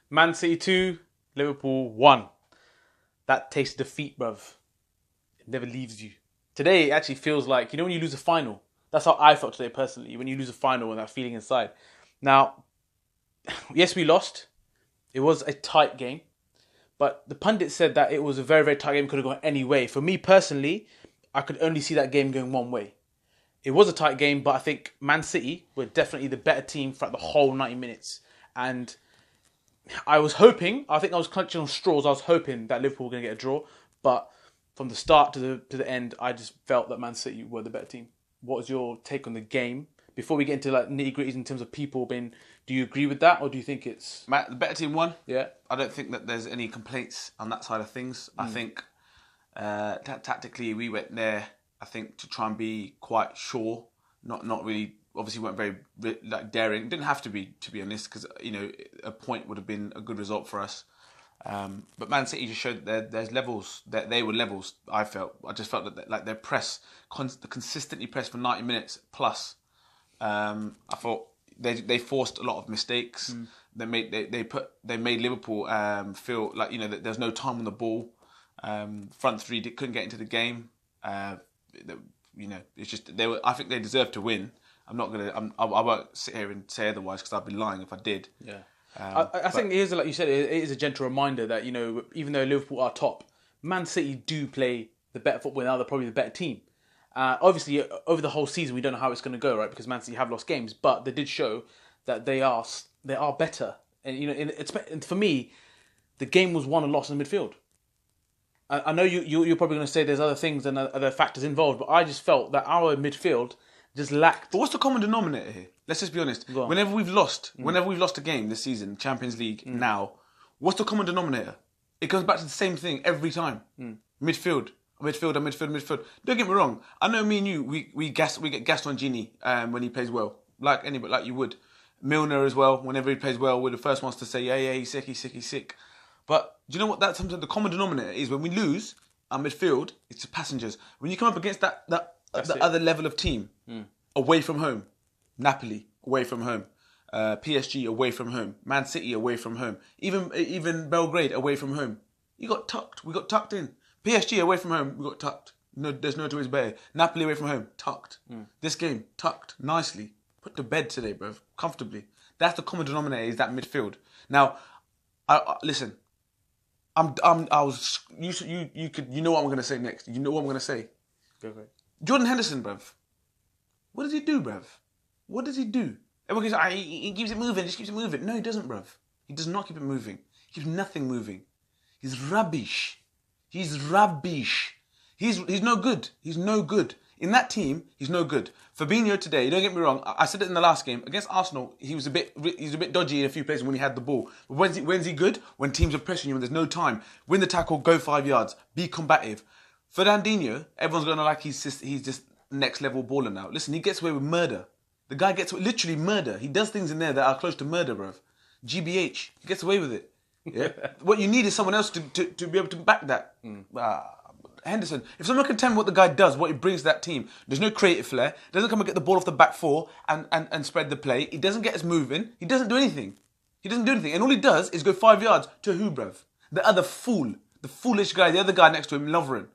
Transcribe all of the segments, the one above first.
Man City 2, Liverpool 1. That taste of defeat, bruv. It never leaves you. Today, it actually feels like, when you lose a final. That's how I felt today, personally, when you lose a final and that feeling inside. Now, yes, we lost. It was a tight game. But the pundit said that it was a very, very tight game. Could have gone any way. For me, personally, I could only see that game going one way. It was a tight game, but I think Man City were definitely the better team throughout the whole 90 minutes. And I was hoping, I think I was clutching on straws. I was hoping that Liverpool were going to get a draw. But from the start to the end, I just felt that Man City were the better team. What was your take on the game? Before we get into nitty-gritties in terms of people being... Do you agree with that, or do you think it's... The better team won. Yeah. I don't think that there's any complaints on that side of things. I think tactically we went there, I think, to try and be quite sure. Not really... Obviously weren't very daring. Didn't have to be honest, because a point would have been a good result for us. But Man City just showed that there's levels. That they were levels. I just felt that their press, consistently pressed for 90 minutes plus. I thought they forced a lot of mistakes. They made Liverpool feel like that there's no time on the ball. Front three couldn't get into the game. It's just I think they deserved to win. I won't sit here and say otherwise, because I'd be lying if I did. Yeah. I think it is, like you said, it is a gentle reminder that even though Liverpool are top, Man City do play the better football. Now they're probably the better team. Obviously, over the whole season, we don't know how it's going to go, right? Because Man City have lost games, but they did show that they are better. And for me, the game was won and lost in midfield. I know you're probably going to say there's other things and other factors involved, but I just felt that our midfield just lacked. But what's the common denominator here? Let's just be honest. Whenever we've lost a game this season, Champions League now, what's the common denominator? It goes back to the same thing every time. Midfield. Don't get me wrong. I know me and you, we get gassed on Gini when he plays well, like you would. Milner as well. Whenever he plays well, we're the first ones to say, yeah, he's sick. But do you know what? That's something. The common denominator is when we lose our midfield, it's the passengers. When you come up against the other level of team, away from home, Napoli away from home, PSG away from home, Man City away from home, even Belgrade away from home. You got tucked. We got tucked in. PSG away from home, we got tucked. No, there's no two ways about it. Napoli away from home, tucked. This game, tucked nicely. Put to bed today, bro, comfortably. That's the common denominator, is that midfield. Now, listen. You know what I'm going to say next. You know what I'm going to say. Go for it. Jordan Henderson, bruv. What does he do, bruv? What does he do? Everyone goes, he keeps it moving, just keeps it moving. No, he doesn't, bruv. He does not keep it moving. He keeps nothing moving. He's rubbish. He's no good. He's no good. In that team, he's no good. Fabinho today, don't get me wrong, I said it in the last game, against Arsenal, he was a bit dodgy in a few places when he had the ball. But when's he good? When teams are pressing you and there's no time. Win the tackle, go 5 yards. Be combative. Fernandinho, everyone's going to like he's just next level baller now. Listen, he gets away with murder. The guy gets literally murder. He does things in there that are close to murder, bruv. GBH. He gets away with it. Yeah. What you need is someone else to be able to back that. Henderson. If someone can tell me what the guy does, what he brings to that team, there's no creative flair. Doesn't come and get the ball off the back four and spread the play. He doesn't get us moving. He doesn't do anything. And all he does is go 5 yards to who, bruv? The other fool. The foolish guy, the other guy next to him, Lovren.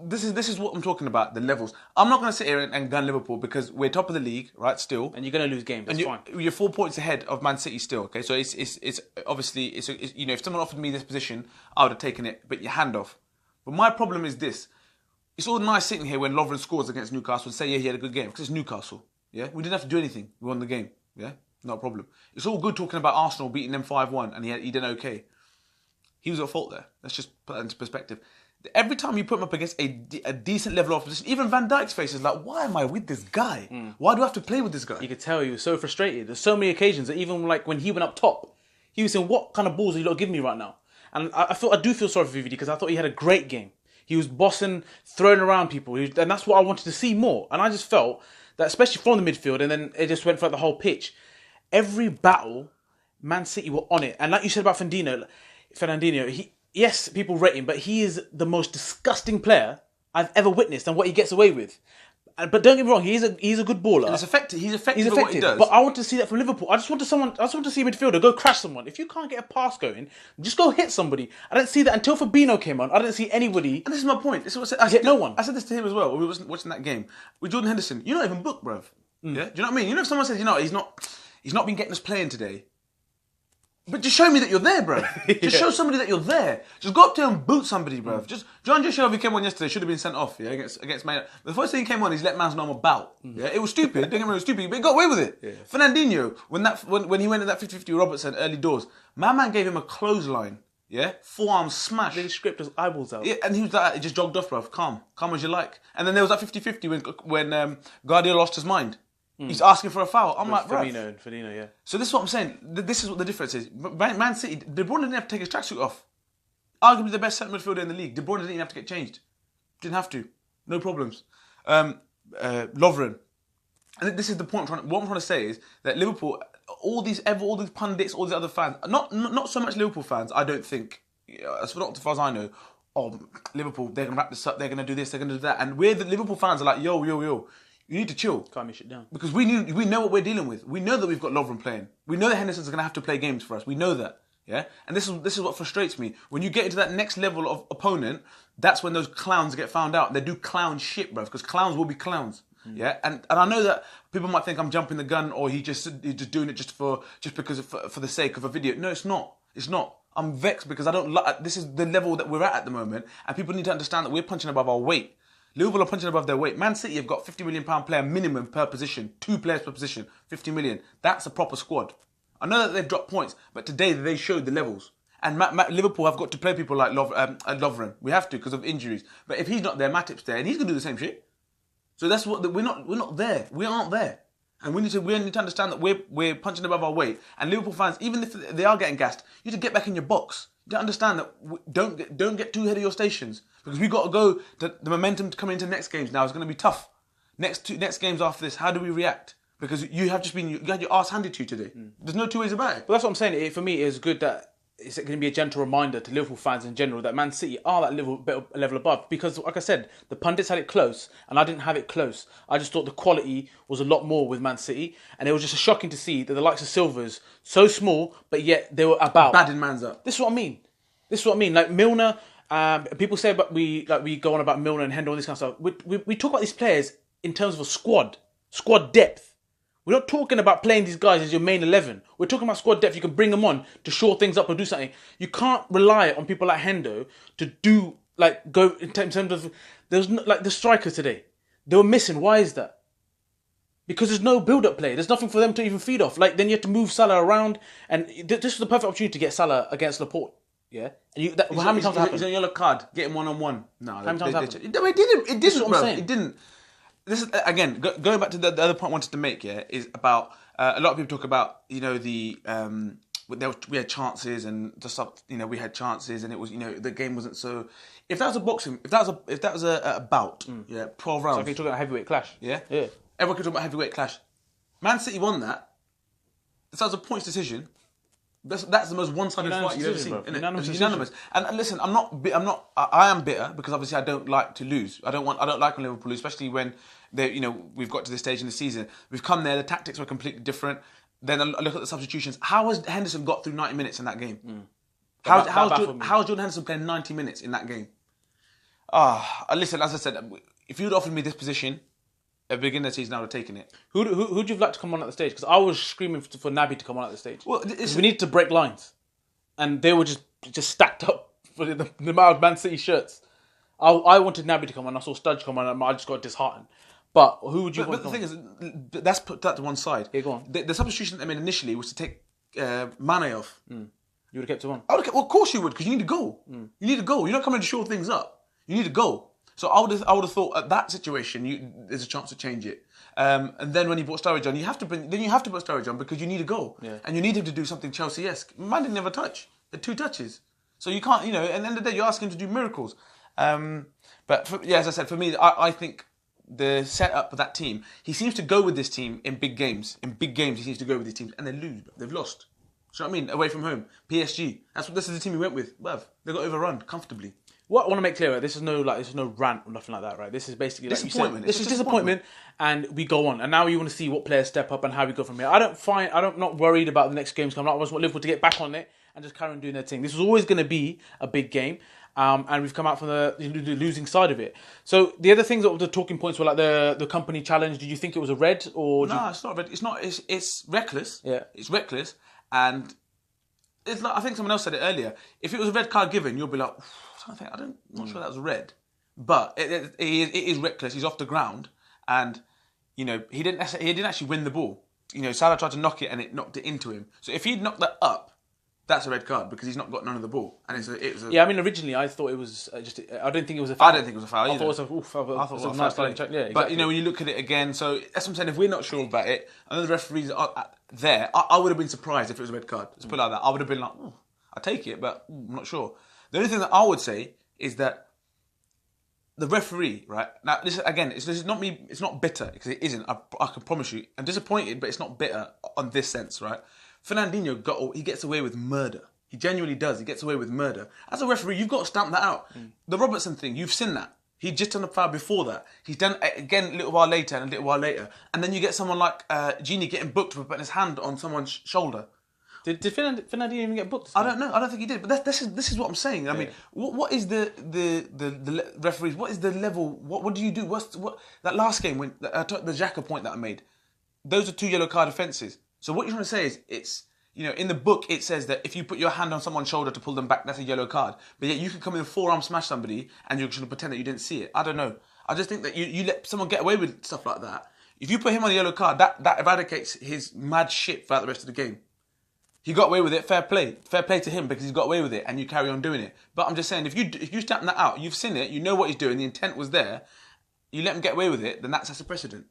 This is what I'm talking about, the levels. I'm not going to sit here and gun Liverpool because we're top of the league, right, still. And you're going to lose games, that's fine. You're 4 points ahead of Man City still, okay? So it's obviously, if someone offered me this position, I would have taken it, but your hand off. But my problem is this. It's all nice sitting here when Lovren scores against Newcastle and say, yeah, he had a good game, because it's Newcastle, yeah? We didn't have to do anything. We won the game, yeah? Not a problem. It's all good talking about Arsenal beating them 5-1 and he did okay. He was at fault there. Let's just put that into perspective. Every time you put him up against a decent level of opposition, even Van Dijk's face is like, why am I with this guy? Why do I have to play with this guy? You could tell he was so frustrated. There's so many occasions that even like when he went up top, he was saying, what kind of balls are you lot giving me right now? And I do feel sorry for VVD because I thought he had a great game. He was bossing, throwing around people, and that's what I wanted to see more. And I just felt that, especially from the midfield, and then it just went throughout the whole pitch. Every battle, Man City were on it. And like you said about Fernandinho, yes, people rate him, but he is the most disgusting player I've ever witnessed and what he gets away with. But don't get me wrong, he's a good baller. It's effective. He's effective. He's at what he effective, does. but I want to see that from Liverpool. I just want to see a midfielder go crash someone. If you can't get a pass going, just go hit somebody. I didn't see that until Firmino came on. I didn't see anybody. And this is my point. This is what I said. Hit no one. I said this to him as well when we wasn't watching that game with Jordan Henderson. You're not even booked, bruv. Yeah, do you know what I mean? You know, if someone says, he's not been getting us playing today. But just show me that you're there, bro. Just show somebody that you're there. Just go up to him and boot somebody, bro. Just John Joshua came on yesterday, should have been sent off, against Man. The first thing he came on, he's let man's know I'm about. Yeah, it was stupid. Don't get me wrong, it was stupid, but he got away with it. Yeah. Fernandinho, when he went in that 50-50 with Robertson early doors, my man gave him a clothesline. Yeah, forearm smash. They scraped his eyeballs out. Yeah, and he was like, he just jogged off, bro. Calm as you like. And then there was that 50-50 when Guardiola lost his mind. He's asking for a foul. I'm like, bro. Firmino, yeah. So this is what I'm saying. This is what the difference is. Man City, De Bruyne didn't have to take his tracksuit off. Arguably the best centre midfielder in the league. De Bruyne didn't even have to get changed. Didn't have to. No problems. Lovren. And this is the point. What I'm trying to say is that Liverpool, all these pundits, all these other fans, not so much Liverpool fans, I don't think, as far as I know, Liverpool, they're going to wrap this up, they're going to do this, they're going to do that. And we're the Liverpool fans are like, yo, you need to chill. Calm your shit down. Because we know what we're dealing with. We know that we've got Lovren playing. We know that Henderson's going to have to play games for us. We know that. Yeah? And this is what frustrates me. When you get into that next level of opponent, that's when those clowns get found out. They do clown shit, bruv. Because clowns will be clowns. Yeah? And I know that people might think I'm jumping the gun or he's just doing it just because for the sake of a video. No, it's not. It's not. I'm vexed because I don't like... This is the level that we're at the moment. And people need to understand that we're punching above our weight. Liverpool are punching above their weight. Man City have got £50 million player minimum per position. 2 players per position. 50 million. That's a proper squad. I know that they've dropped points, but today they showed the levels. And Liverpool have got to play people like Lovren. We have to because of injuries. But if he's not there, Matip's there, and he's going to do the same shit. So that's what we're not there. We aren't there. And we need to understand that we're punching above our weight. And Liverpool fans, even if they are getting gassed, you need to get back in your box. You don't understand that don't get too ahead of your stations because we've got to go. The momentum to come into next games now is going to be tough. Next games after this, how do we react? Because you had your ass handed to you today. There's no two ways about it. But that's what I'm saying. For me, it's good that it's going to be a gentle reminder to Liverpool fans in general that Man City are that level above. Because, like I said, the pundits had it close, and I didn't have it close. I just thought the quality was a lot more with Man City, and it was just shocking to see that the likes of Silvers, so small, but yet they were about. Badding man's up. This is what I mean. Like Milner, people say about we go on about Milner and Hendo and this kind of stuff. We talk about these players in terms of a squad depth. We're not talking about playing these guys as your main 11. We're talking about squad depth. You can bring them on to shore things up or do something. You can't rely on people like Hendo to do go in terms of there's no, like the strikers today. They were missing. Why is that? Because there's no build-up play. There's nothing for them to even feed off. Like then you have to move Salah around, and this was the perfect opportunity to get Salah against Laporte. Yeah, and how many times happened? It's a yellow card. Get him 1-on-1. No, how many times happened? It didn't. It didn't, bro. It didn't. This is again going back to the other point I wanted to make. Yeah, is about a lot of people talk about we had chances and the stuff. We had chances and it was the game wasn't so. If that was a boxing, if that was a bout, 12 rounds. So if you're talking about heavyweight clash, yeah. Everyone could talk about heavyweight clash. Man City won that. If that was a points decision. That's the most one-sided fight you've ever seen. Unanimous. And listen, I am bitter because obviously I don't like to lose. I don't like when Liverpool lose, especially when we've got to this stage in the season. We've come there, the tactics were completely different. Then I look at the substitutions. How has Henderson got through 90 minutes in that game? How's Jordan Henderson playing 90 minutes in that game? Listen, as I said, if you'd offered me this position at the beginning of the season, I would have taken it. Who'd you like to come on at the stage? Because I was screaming for Naby to come on at the stage. Well, we needed to break lines, and they were just stacked up for the amount of Man City shirts. I wanted Naby to come on. I saw Studge come on, and I just got disheartened. But who would you want? But the thing is, let's put that to one side. Yeah, go on. The substitution they made initially was to take Mane off. You would have kept him on. Well, of course you would, because you need a goal. You need a goal. You're not coming to shore things up. You need a goal. So I would have thought at that situation there's a chance to change it. And then when you brought Sturridge on, you have to put Sturridge on because you need a goal. Yeah. And you need him to do something Chelsea-esque. Man didn't have a touch. He had 2 touches. So you can't, at the end of the day, you're asking him to do miracles. But as I said, for me, I think the setup of that team, he seems to go with this team in big games. In big games, he seems to go with these teams, and they lose. They've lost. Do you know what I mean? Away from home. PSG. This is the team he went with. Bruv, they got overrun comfortably. What I want to make clear, this is no rant or nothing like that, right? This is basically like Disappointment. This is disappointment, and we go on. And now you want to see what players step up and how we go from here. I'm not worried about the next games coming up. I just want Liverpool to get back on it and just carry on doing their thing. This was always going to be a big game, and we've come out from the losing side of it. So the other things that were the talking points were like the company challenge. Did you think it was a red or? No, it's not red. It's not. It's reckless. Yeah, it's reckless, and it's like I think someone else said it earlier. If it was a red card given, you'll be like, I'm not sure that was red, but it is reckless. He's off the ground, and he didn't actually win the ball. Salah tried to knock it, and it knocked it into him. So if he'd knocked that up, that's a red card because he's not got none of the ball. And yeah, I mean, originally I thought it was just. I don't think it was a foul. I don't think it was a foul either. I thought it was a nice line check. Yeah, exactly. But when you look at it again, so that's what I'm saying. If we're not sure about it, I know the referees are there. I would have been surprised if it was a red card. Let's put it like that. I would have been like, I'll take it, but I'm not sure. The only thing that I would say is that the referee, right now, this is not me. It's not bitter because it isn't. I can promise you. I'm disappointed, but it's not bitter on this sense, right? Fernandinho gets away with murder. He genuinely does. He gets away with murder. As a referee, you've got to stamp that out. The Robertson thing, you've seen that. He just done a foul before that. He's done it again a little while later and a little while later. And then you get someone like Gini getting booked for putting his hand on someone's shoulder. Did Fernandinho even get booked? I don't know. I don't think he did. But this is what I'm saying. I mean, what is the referees? What is the level? What do you do? What that last game when the Xhaka point that I made? Those are 2 yellow card offences. So what you're trying to say is it's in the book it says that if you put your hand on someone's shoulder to pull them back, that's a yellow card. But yet you can come in and forearm smash somebody and you're going to pretend that you didn't see it. I don't know. I just think that you let someone get away with stuff like that. If you put him on the yellow card, that eradicates his mad shit throughout the rest of the game. He got away with it. Fair play to him because he's got away with it, and you carry on doing it. But I'm just saying, if you stamp that out, you've seen it, you know what he's doing, the intent was there. You let him get away with it, then that's a precedent.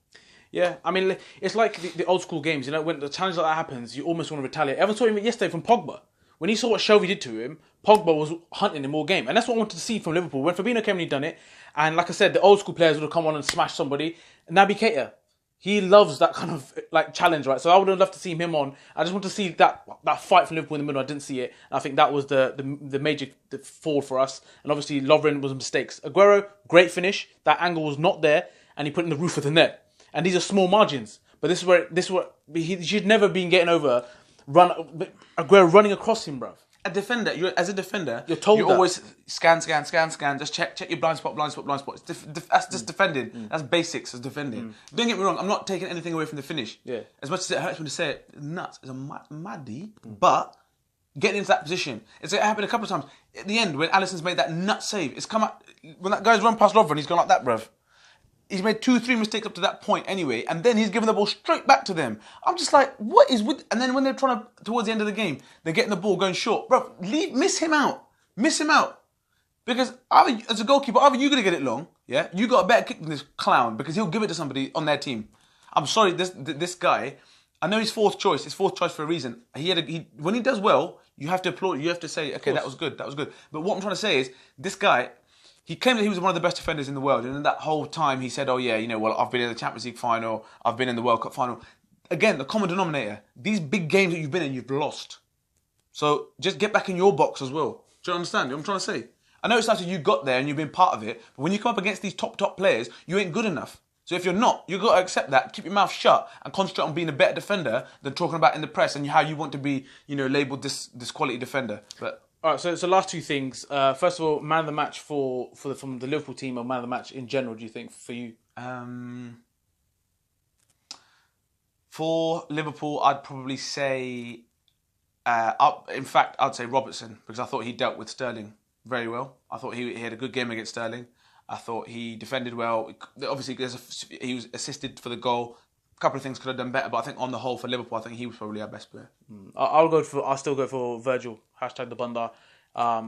Yeah, I mean, it's like the old school games. When the challenge like that happens, you almost want to retaliate. Everyone saw him yesterday from Pogba. When he saw what Shelby did to him, Pogba was hunting him all game, and that's what I wanted to see from Liverpool. When Firmino came and he done it, and like I said, the old school players would have come on and smashed somebody. Naby Keita, he loves that kind of challenge, right? So I would have loved to see him on. I just want to see that fight from Liverpool in the middle. I didn't see it. And I think that was the major fall for us. And obviously Lovren was mistakes. Aguero, great finish. That angle was not there, and he put it in the roof of the net. And these are small margins. But this is where he should never been getting over. Aguero running across him, bruv. As a defender, you're told you always scan. Just check your blind spot. That's just defending. That's basics of defending. Don't get me wrong. I'm not taking anything away from the finish. Yeah. As much as it hurts me to say it, nuts. It's a maddie. But getting into that position, it happened a couple of times. At the end, when Alisson's made that nut save, it's come out when that guy's run past Lovren. He's gone like that, bruv. He's made 2-3 mistakes up to that point anyway, and then he's given the ball straight back to them. I'm just like, what is with... And then when they're trying to, towards the end of the game, they're getting the ball going short. Bro, miss him out. Because as a goalkeeper, either you're going to get it long, yeah? You got a better kick than this clown, because he'll give it to somebody on their team. I'm sorry, this guy, I know he's fourth choice for a reason. When he does well, you have to applaud, you have to say, okay, that was good. But what I'm trying to say is, this guy... He claimed that he was one of the best defenders in the world, and in that whole time he said, oh yeah, I've been in the Champions League final, I've been in the World Cup final. Again, the common denominator, these big games that you've been in, you've lost. So just get back in your box as well. Do you understand what I'm trying to say? I know it's after you got there and you've been part of it, but when you come up against these top players, you ain't good enough. So if you're not, you've got to accept that, keep your mouth shut, and concentrate on being a better defender than talking about in the press and how you want to be, labelled this quality defender. But... All right, so last two things. First of all, man of the match from the Liverpool team, or man of the match in general, do you think, for you? For Liverpool, I'd probably say... in fact, I'd say Robertson, because I thought he dealt with Sterling very well. I thought he had a good game against Sterling. I thought he defended well. Obviously, he was assisted for the goal. A couple of things could have done better, but I think on the whole for Liverpool, I think he was probably our best player. I'll still go for Virgil. #the Bunda.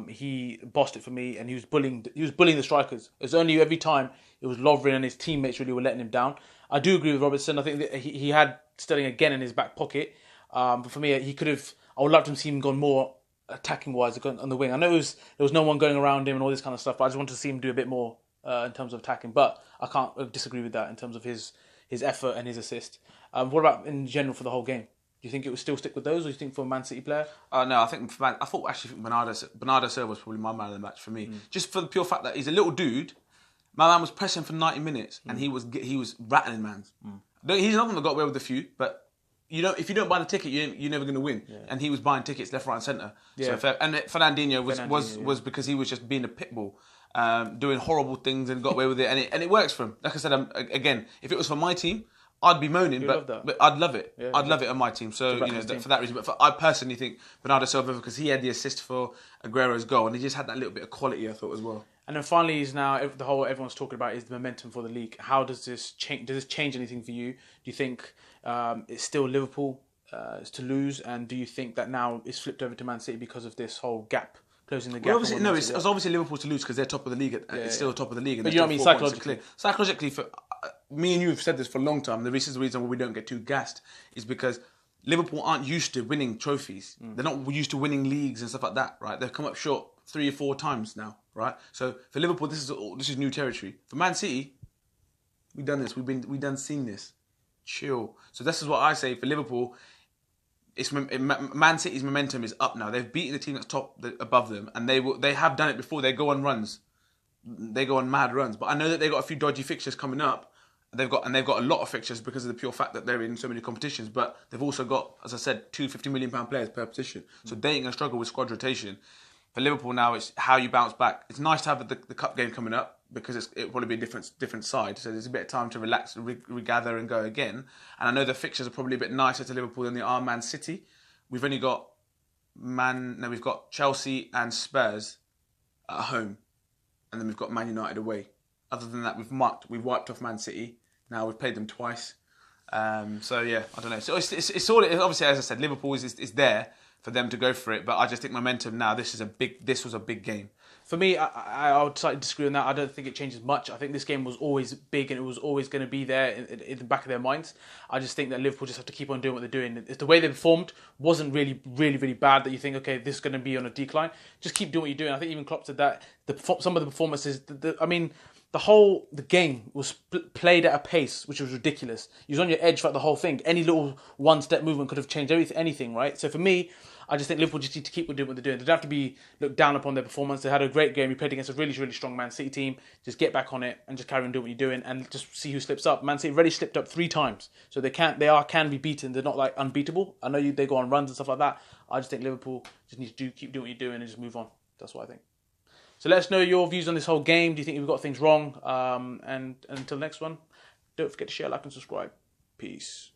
He bossed it for me, and he was bullying the strikers. It's only every time it was Lovren and his teammates really were letting him down. I do agree with Robertson. I think that he had Sterling again in his back pocket. But for me, I would love to see him gone more attacking wise on the wing. I know there was no one going around him and all this kind of stuff, but I just wanted to see him do a bit more in terms of attacking. But I can't disagree with that in terms of his effort and his assist. What about in general for the whole game? Do you think it would still stick with those, or do you think for a Man City player? No, I think Bernardo Silva was probably my man of the match for me, just for the pure fact that he's a little dude. My man was pressing for 90 minutes, and he was rattling man. He's not going to got away with a few, but if you don't buy the ticket, you're never going to win. Yeah. And he was buying tickets left, right, and centre. Yeah. So and Fernandinho was because he was just being a pit bull, doing horrible things and got away with it, and it works for him. Like I said, again, if it was for my team, I'd be moaning, but I'd love it. Yeah, I'd love it on my team. So for that reason. But I personally think Bernardo Silva, because he had the assist for Aguero's goal, and he just had that little bit of quality, I thought, as well. And then finally, is now everyone's talking about is the momentum for the league. How does this change? Does this change anything for you? Do you think it's still Liverpool to lose, and do you think that now it's flipped over to Man City because of this whole gap? Closing the gap. Well, obviously, it's obviously Liverpool to lose because they're top of the league. It's still top of the league. And but you know what I mean, psychologically? Psychologically, for me and you have said this for a long time. The reason why we don't get too gassed is because Liverpool aren't used to winning trophies. They're not used to winning leagues and stuff like that, right? They've come up short 3 or 4 times now, right? So for Liverpool, this is new territory. For Man City, we've done this. We've done seen this. Chill. So this is what I say for Liverpool. Man City's momentum is up now. They've beaten the team that's above them, and they have done it before. They go on runs, they go on mad runs. But I know that they've got a few dodgy fixtures coming up. They've got a lot of fixtures because of the pure fact that they're in so many competitions. But they've also got, as I said, 2 50 million pound players per position, so they ain't gonna struggle with squad rotation. For Liverpool now, it's how you bounce back. It's nice to have the cup game coming up because it'll probably be a different side. So there's a bit of time to relax, regather, and go again. And I know the fixtures are probably a bit nicer to Liverpool than they are Man City. We've only got we've got Chelsea and Spurs at home, and then we've got Man United away. Other than that, we've wiped off Man City. Now we've played them twice. So yeah, I don't know. So it's all obviously, as I said, Liverpool is there for them to go for it, but I just think momentum now. This was a big game. For me, I would slightly disagree on that. I don't think it changes much. I think this game was always big and it was always going to be there in the back of their minds. I just think that Liverpool just have to keep on doing what they're doing. If the way they performed wasn't really, really, really bad, that you think, okay, this is going to be on a decline, just keep doing what you're doing. I think even Klopp said that some of the performances, the game was played at a pace which was ridiculous. You was on your edge throughout the whole thing. Any little one-step movement could have changed anything, right? So for me, I just think Liverpool just need to keep doing what they're doing. They don't have to be looked down upon their performance. They had a great game. You played against a really, really strong Man City team. Just get back on it and just carry on doing what you're doing and just see who slips up. Man City already slipped up 3 times, so they can be beaten. They're not like unbeatable. I know they go on runs and stuff like that. I just think Liverpool just need to keep doing what you're doing and just move on. That's what I think. So let us know your views on this whole game. Do you think we've got things wrong? And until next one, don't forget to share, like, and subscribe. Peace.